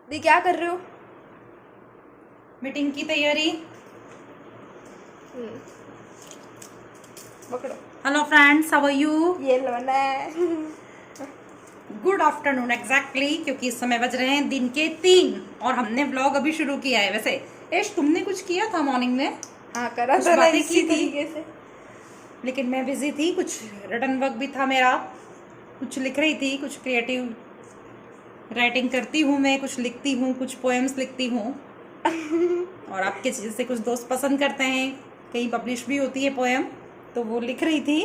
दी क्या कर रहे हो? मीटिंग की तैयारी। पकड़ो। Hello friends, how are you? ये लोना है। गुड आफ्टरनून एग्जैक्टली, क्योंकि इस समय बज रहे हैं दिन के 3 और हमने व्लॉग अभी शुरू किया है। वैसे यश, तुमने कुछ किया था मॉर्निंग में? हाँ, करा कुछ था ना बातें इसी की थी, तरीके से। लेकिन मैं बिजी थी। कुछ रिटर्न वर्क भी था मेरा, कुछ लिख रही थी, कुछ क्रिएटिव राइटिंग करती हूँ मैं, कुछ लिखती हूँ, कुछ पोएम्स लिखती हूँ। और आपके जैसे कुछ दोस्त पसंद करते हैं, कहीं पब्लिश भी होती है पोएम, तो वो लिख रही थी।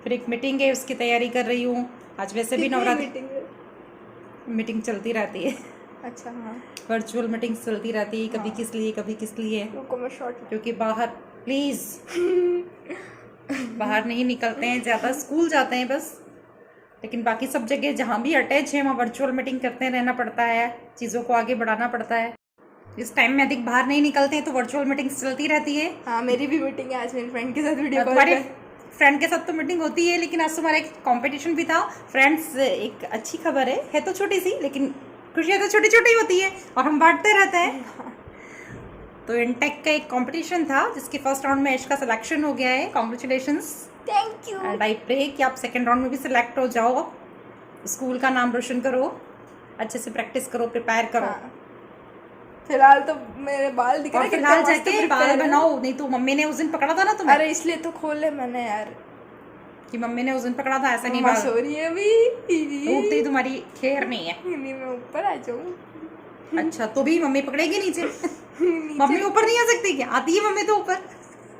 फिर एक मीटिंग है, उसकी तैयारी कर रही हूँ। आज वैसे भी नवरात्रि मीटिंग चलती रहती है। अच्छा, हाँ। वर्चुअल मीटिंग चलती रहती है, कभी हाँ। किस लिए कभी किस लिए, रुको मैं शॉर्ट। क्योंकि बाहर प्लीज बाहर नहीं निकलते हैं ज़्यादा, स्कूल जाते हैं बस। लेकिन बाकी सब जगह जहाँ भी अटैच है वहाँ वर्चुअल मीटिंग करते रहना पड़ता है, चीज़ों को आगे बढ़ाना पड़ता है। इस टाइम में अधिक बाहर नहीं निकलते हैं तो वर्चुअल मीटिंग्स चलती रहती है। हाँ, मेरी भी मीटिंग है आज मेरी फ्रेंड के साथ वीडियो कॉल तुम्हारे पे। फ्रेंड के साथ तो मीटिंग होती है, लेकिन आज तुम्हारा एक कंपटीशन भी था। फ्रेंड्स, एक अच्छी खबर है तो छोटी सी, लेकिन खुशियाँ तो छोटी छोटी होती है और हम बांटते रहते हैं। तो इनटेक का एक कंपटीशन था जिसके फर्स्ट राउंड में यश का सिलेक्शन हो गया है। Congratulations, thank you. And I pray कि आप सेकेंड राउंड में भी सिलेक्ट हो जाओ, स्कूल का नाम रोशन करो, अच्छे से प्रैक्टिस करो, प्रिपेयर करो। हाँ। फिलहाल तो मेरे बाल दिख रहे और हैं, फिलहाल कितने मस्त जाके prepare बाल हैं। बनाओ, नहीं तो मम्मी ने उस दिन पकड़ा था ना तुम्हें। अरे इसलिए तो खोले मैंने यार, कि मम्मी ने उस दिन पकड़ा था, ऐसा नहीं मम्मा बाल सो रही है अभी। उठते ही तुम्हारी खैर नहीं है। नहीं, मैं ऊपर आ जाऊँ। अच्छा, तो भी मम्मी पकड़ेगी नीचे? नीचे। मम्मी ऊपर नहीं आ सकती क्या? आती है मम्मी तो ऊपर।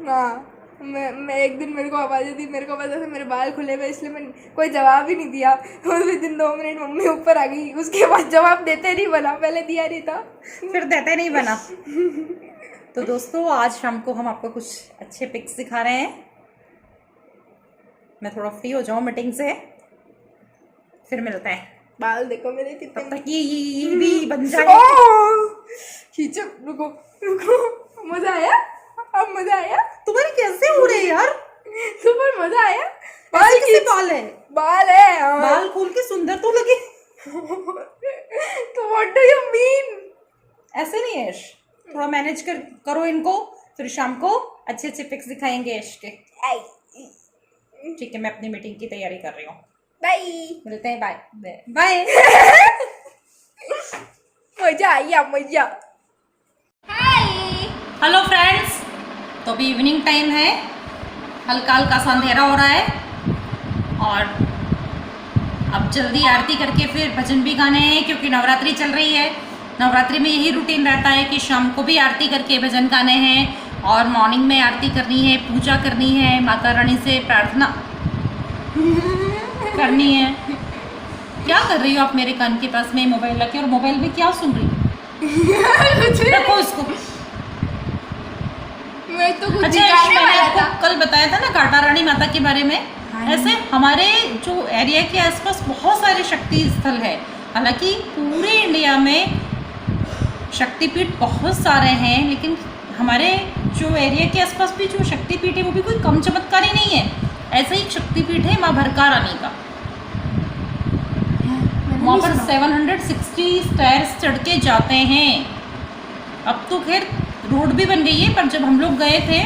हाँ, मैं एक दिन मेरे को आवाज़ दी, मेरे को पता था मेरे बाल खुले हुए, इसलिए मैं कोई जवाब ही नहीं दिया। उस दिन 2 मिनट मम्मी ऊपर आ गई, उसके बाद जवाब देते नहीं बना, पहले दिया नहीं था। फिर देते नहीं बना। तो दोस्तों, आज शाम को हम आपको कुछ अच्छे पिक्स दिखा रहे हैं। मैं थोड़ा फ्री हो जाऊँ मीटिंग से, फिर मिलते हैं। बाल देखो मेरे कितने। तब तक ये भी बन जाए। खींचो, रुको रुको। मजा आया? अब मजा आया? तुम्हारे कैसे हो रहे हैं यार? सुपर मजा आया। बाल किसे बाल है? बाल है हाँ। बाल खोल के सुंदर तो लगे। तो व्हाट डू यू मीन? ऐसे नहीं यश, थोड़ा मैनेज करो इनको, फिर शाम को अच्छे अच्छे पिक्स दिखाएंगे यश के। ठीक है, मैं अपनी मीटिंग की तैयारी कर रही हूँ। बाय। मिलते हैं, बाय बाय। मजा आया, मजा। हेलो फ्रेंड्स, तो अभी इवनिंग टाइम है, हल्का हल्का सा अंधेरा हो रहा है और अब जल्दी आरती करके फिर भजन भी गाने हैं, क्योंकि नवरात्रि चल रही है। नवरात्रि में यही रूटीन रहता है कि शाम को भी आरती करके भजन गाने हैं और मॉर्निंग में आरती करनी है, पूजा करनी है, माता रानी से प्रार्थना करनी है। क्या कर रही हो आप मेरे कान के पास में मोबाइल रखे, और मोबाइल में क्या सुन रही हो? रखो इसको। मैं तो कुछ अच्छा, दिखाने मैंने वाला था। आपको कल बताया था ना घाटा रानी माता के बारे में। ऐसे हमारे जो एरिया के आसपास बहुत सारे शक्ति स्थल है। हालांकि पूरे इंडिया में शक्तिपीठ बहुत सारे हैं, लेकिन हमारे जो एरिया के आसपास भी जो शक्तिपीठ है वो भी कोई कम चमत्कारी नहीं है। ऐसा ही एक शक्तिपीठ है माँ भरका रानी का। वहाँ पर 760 स्टेयर्स चढ़ के जाते हैं। अब तो खैर रोड भी बन गई है, पर जब हम लोग गए थे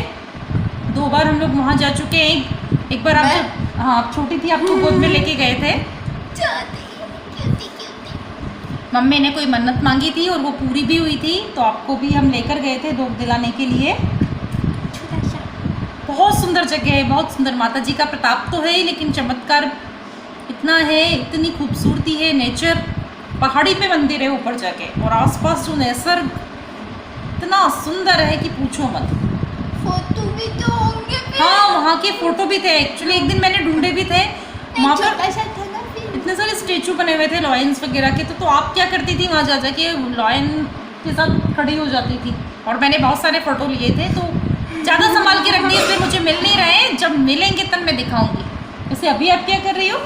2 बार हम लोग वहाँ जा चुके हैं। एक बार आप हाँ छोटी थी, आपको गोद में लेके गए थे। मम्मी ने कोई मन्नत मांगी थी और वो पूरी भी हुई थी, तो आपको भी हम लेकर गए थे दुख दिलाने के लिए। बहुत सुंदर जगह है, बहुत सुंदर। माता जी का प्रताप तो है ही, लेकिन चमत्कार इतना है, इतनी खूबसूरती है। नेचर, पहाड़ी पे मंदिर है ऊपर जाके, और आसपास जो निसर्ग इतना सुंदर है कि पूछो मत। फोटो भी तो होंगे फिर। हाँ, वहाँ के फोटो भी थे एक्चुअली, एक दिन मैंने ढूंढे भी थे। वहाँ पर इतने सारे स्टेचू बने हुए थे लॉयंस वगैरह के। तो आप क्या करती थी वहाँ जा जाके लॉयन के साथ खड़ी हो जाती थी, और मैंने बहुत सारे फोटो लिए थे। तो ज़्यादा संभाल के रख दिए, इसलिए मुझे मिल नहीं रहे। जब मिलेंगे तब मैं दिखाऊंगी। वैसे अभी आप क्या कर रही हो?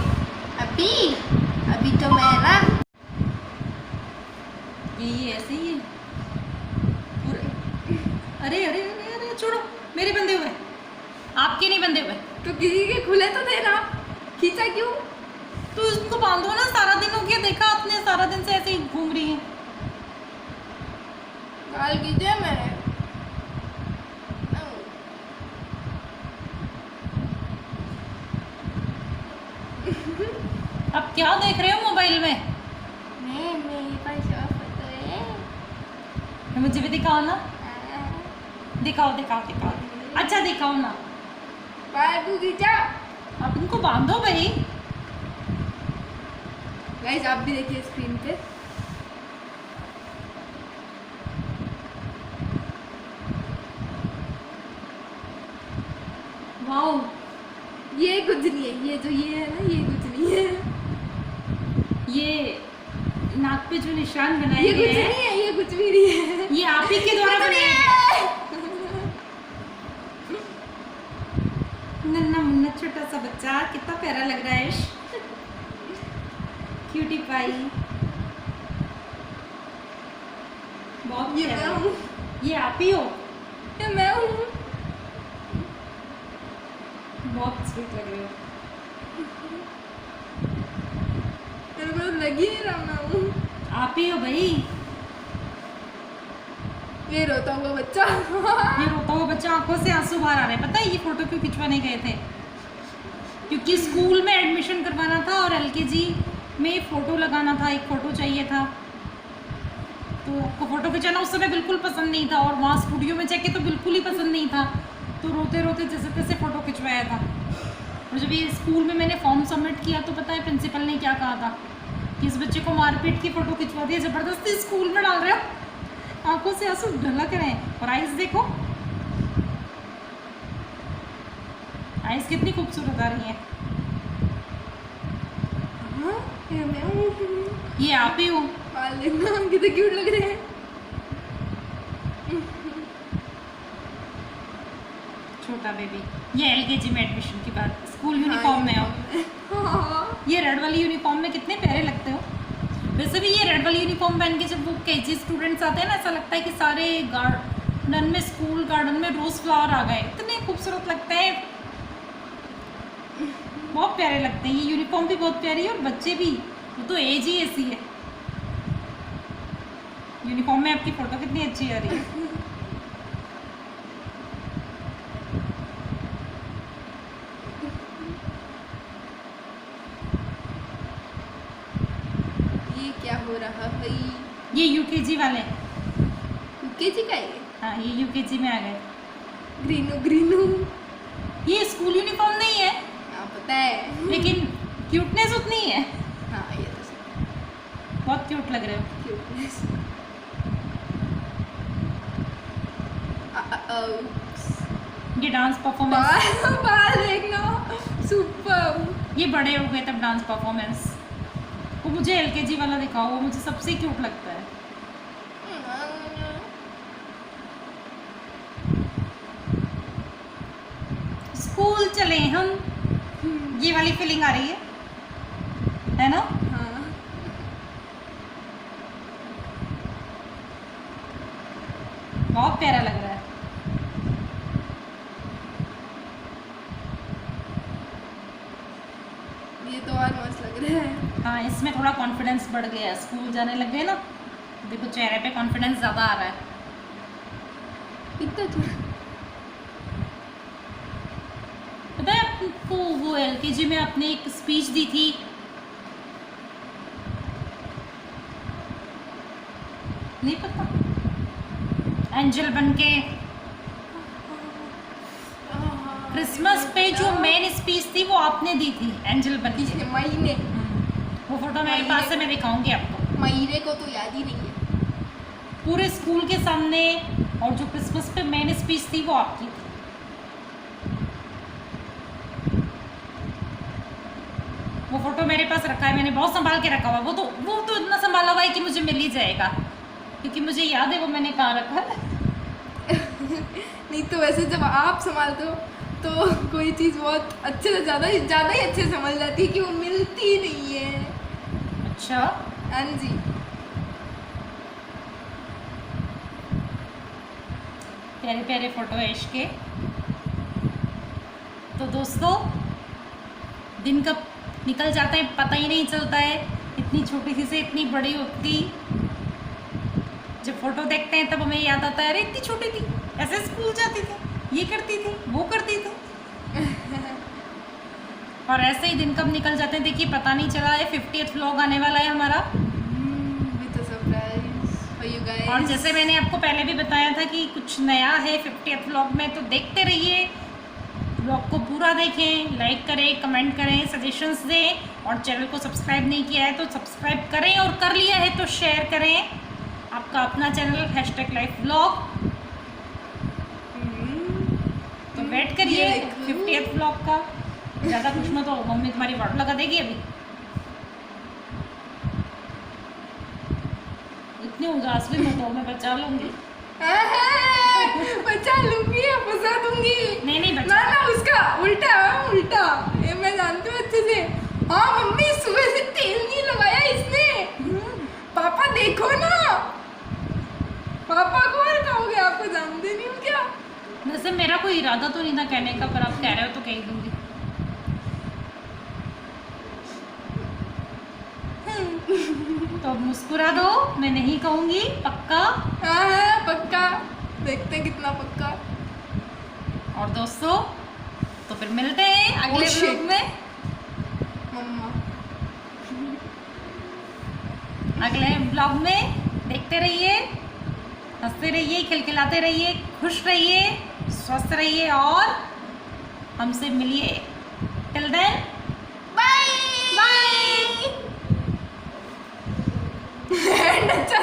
अभी तो मैं ना ये ऐसे ही है पूरे। अरे अरे अरे अरे, छोड़ो, मेरे बंधे हुए, आपके नहीं बंधे हुए। तो किसी के खुले तो देना, खींचा क्यों? तो उसको बांधो ना, सारा दिन हो गया, देखा आपने, सारा दिन से ऐसे ही घूम रही है। शराफत है। मुझे भी दिखाओ ना, दिखाओ दिखाओ दिखाओ, अच्छा दिखाओ ना। बाहर तू खींचा। आप इनको बांधो भाई। गाइस आप भी देखिए स्क्रीन पे। वाओ, ये कुछ नहीं है, ये जो ये है ना ये कुछ नहीं है, ये नाक पे जो निशान बनाए ये गए कुछ हैं नहीं है, ये कुछ भी नहीं है, ये आप ही के द्वारा कुछ नहीं बनाए है। नन्ना मुन्ना छोटा सा बच्चा, कितना प्यारा लग रहा है। क्यूटी पाई, बहुत ये प्यारा। मैं हूँ, ये आप ही हो, ये मैं हूँ। बहुत स्वीट लग रहे हो। मेरे को लगी नहीं रहा मैं हूँ। आप ही हो भाई। ये रोता हुआ बच्चा। ये रोता हुआ बच्चा, आंखों से आंसू बाहर आ रहे हैं। पता है ये फोटो क्यों खिंचवाने गए थे? क्योंकि स्कूल में एडमिशन करवाना था और एलकेजी में फ़ोटो लगाना था, एक फ़ोटो चाहिए था। तो आपको फ़ोटो खिंचाना उस समय बिल्कुल पसंद नहीं था और वहाँ स्टूडियो में जाके तो बिल्कुल ही पसंद नहीं था। तो रोते रोते जैसे तैसे फ़ोटो खिंचवाया था। और जब ये स्कूल में मैंने फॉर्म सबमिट किया तो पता है प्रिंसिपल ने क्या कहा था कि इस बच्चे को मारपीट की फ़ोटो खिंचवा दिया, ज़बरदस्ती स्कूल में डाल रहे हो, आंखों से आंसू ढलक रहे हैं। और आइज़ देखो, आइज़ कितनी खूबसूरत आ रही है। हाँ, ये मैं हूँ। ये आप ही हो। बाल देखना कितने क्यूट लग रहे हैं। छोटा बेबी, ये एलकेजी में एडमिशन की बात, स्कूल यूनिफॉर्म में हो। हाँ। ये रेड वाली यूनिफॉर्म में कितने प्यारे लगते हो। वैसे भी ये रेड वाली यूनिफॉर्म पहन के जब वो केजी स्टूडेंट्स आते हैं ना, ऐसा लगता है कि सारे गार्डन में, स्कूल गार्डन में रोज़ फ्लावर आ गए। इतने खूबसूरत लगते हैं, बहुत प्यारे लगते हैं। ये यूनिफॉर्म भी बहुत प्यारी है और बच्चे भी, वो तो एज ही ऐसी है। यूनिफॉर्म में आपकी फ़ोटो कितनी अच्छी आ रही है। ये क्या हो रहा भाई? ये यूकेजी वाले, यूकेजी का है? हाँ ये यूकेजी में आ गए। ग्रीनू ग्रीनू। ये स्कूल यूनिफॉर्म नहीं है हाँ पता है। लेकिन क्यूटनेस उतनी है। हाँ ये तो सही। बहुत क्यूट लग रहे हो। क्यूटनेस। ये डांस परफॉर्मेंस, बाल देखना सुपर। ये बड़े हो गए तब डांस परफॉर्मेंस। वो मुझे एलकेजी वाला दिखाओ, वो मुझे सबसे क्यूट लगता है। स्कूल चले हम, ये वाली फीलिंग आ रही है ना? हाँ। बहुत प्यारा लग रहा है। ये तो और मस्त लग रहा है। हाँ इसमें थोड़ा कॉन्फिडेंस बढ़ गया है, स्कूल जाने लग गए ना, देखो चेहरे पे कॉन्फिडेंस ज़्यादा आ रहा है। इतना थोड़ा। पता है आपको वो एलकेजी में आपने एक स्पीच दी थी, नहीं पता? एंजल बनके क्रिसमस पे जो मेन स्पीच थी वो आपने दी थी, एंजल बनके। किसने? मई ने। वो फोटो मेरे पास है, मैं दिखाऊंगी आपको। महीने को तो याद ही नहीं है। पूरे स्कूल के सामने, और जो क्रिसमस पे मेन स्पीच थी वो आपकी थी। वो फोटो मेरे पास रखा है, मैंने बहुत संभाल के रखा हुआ। वो तो इतना संभाला हुआ है कि मुझे मिल ही जाएगा, क्योंकि मुझे याद है वो मैंने कहाँ रखा है। नहीं तो वैसे जब आप संभालते हो तो कोई चीज़ बहुत अच्छे से ज़्यादा ही अच्छे से संभल जाती है कि वो मिलती नहीं है। अच्छा, हाँ जी। प्यारे प्यारे फोटो है इसके। तो दोस्तों, दिन कब निकल जाता है पता ही नहीं चलता है। इतनी छोटी सी से इतनी बड़ी होती, जब फोटो देखते हैं तब हमें याद आता है, अरे इतनी छोटी थी, ऐसे स्कूल जाती थी, ये करती थी, वो करती थी। और ऐसे ही दिन कब निकल जाते हैं देखिए पता नहीं चला है। 50th व्लॉग आने वाला है हमारा। भी तो सरप्राइज गाइस। और जैसे मैंने आपको पहले भी बताया था कि कुछ नया है 50th व्लॉग में, तो देखते रहिए, व्लॉग को पूरा देखें, लाइक करें, कमेंट करें, सजेशंस दें, और चैनल को सब्सक्राइब नहीं किया है तो सब्सक्राइब करें, और कर लिया है तो शेयर करें। आपका अपना चैनल #LifeVlog। तो वेट करिए ये देखो। 50th व्लॉग का। ज़्यादा कुछ मत हो, मम्मी तुम्हारी वाट लगा देगी अभी। इतनी उदास भी मत हो, मैं बचा लूंगी। बचा लूंगी या फंसा दूंगी? नहीं ना बचा। ना, उसका उल्टा उल्टा, ये मैं जानती हूँ अच्छे से। हाँ मम्मी, सुबह से तेल नहीं लगाया इसने। पापा देखो ना, पापा को और कहोगे, आपको जानते नहीं हो क्या? वैसे मेरा कोई इरादा तो नहीं था कहने का, पर आप कह रहे हो तो कह ही दूंगी। तो अब मुस्कुरा दो, मैं नहीं कहूंगी, पक्का। हाँ पक्का, देखते कितना पक्का। और दोस्तों, तो फिर मिलते हैं अगले Oh, shit. व्लॉग में। मम्मा अगले व्लॉग में देखते रहिए, हंसते रहिए, खिलखिलाते रहिए, खुश रहिए, स्वस्थ रहिए, और हमसे मिलिए। Till then, bye bye. अच्छा